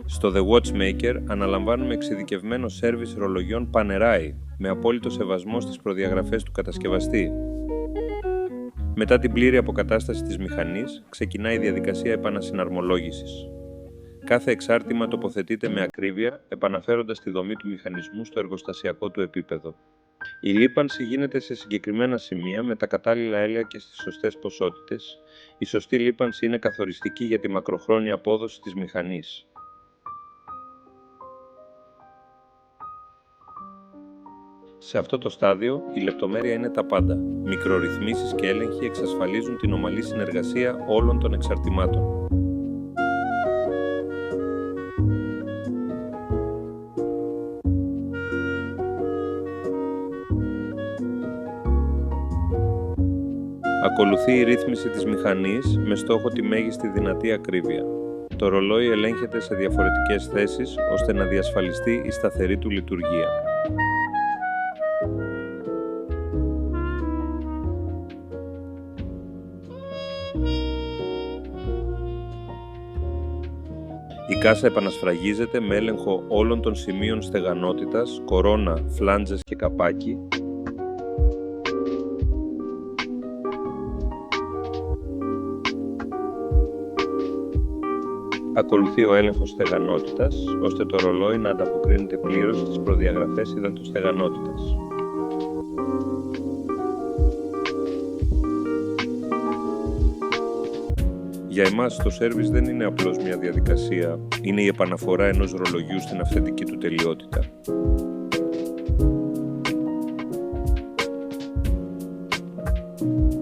Στο The Watchmaker αναλαμβάνουμε εξειδικευμένο σέρβις ρολογιών Panerai με απόλυτο σεβασμό στις προδιαγραφές του κατασκευαστή. Μετά την πλήρη αποκατάσταση της μηχανής, ξεκινάει η διαδικασία επανασυναρμολόγησης. Κάθε εξάρτημα τοποθετείται με ακρίβεια, επαναφέροντας τη δομή του μηχανισμού στο εργοστασιακό του επίπεδο. Η λίπανση γίνεται σε συγκεκριμένα σημεία με τα κατάλληλα έλαια και στις σωστές ποσότητες. Η σωστή λίπανση είναι καθοριστική για τη μακροχρόνια απόδοση της μηχανής. Σε αυτό το στάδιο, η λεπτομέρεια είναι τα πάντα. Μικρορυθμίσεις και έλεγχοι εξασφαλίζουν την ομαλή συνεργασία όλων των εξαρτημάτων. Ακολουθεί η ρύθμιση της μηχανής με στόχο τη μέγιστη δυνατή ακρίβεια. Το ρολόι ελέγχεται σε διαφορετικές θέσεις ώστε να διασφαλιστεί η σταθερή του λειτουργία. Η κάσα επανασφραγίζεται με έλεγχο όλων των σημείων στεγανότητας, κορώνα, φλάντζες και καπάκι. Ακολουθεί ο έλεγχος στεγανότητας, ώστε το ρολόι να ανταποκρίνεται πλήρως στις προδιαγραφές υδατοστεγανότητας. Για εμάς το σέρβις δεν είναι απλώς μια διαδικασία, είναι η επαναφορά ενός ρολογιού στην αυθεντική του τελειότητα.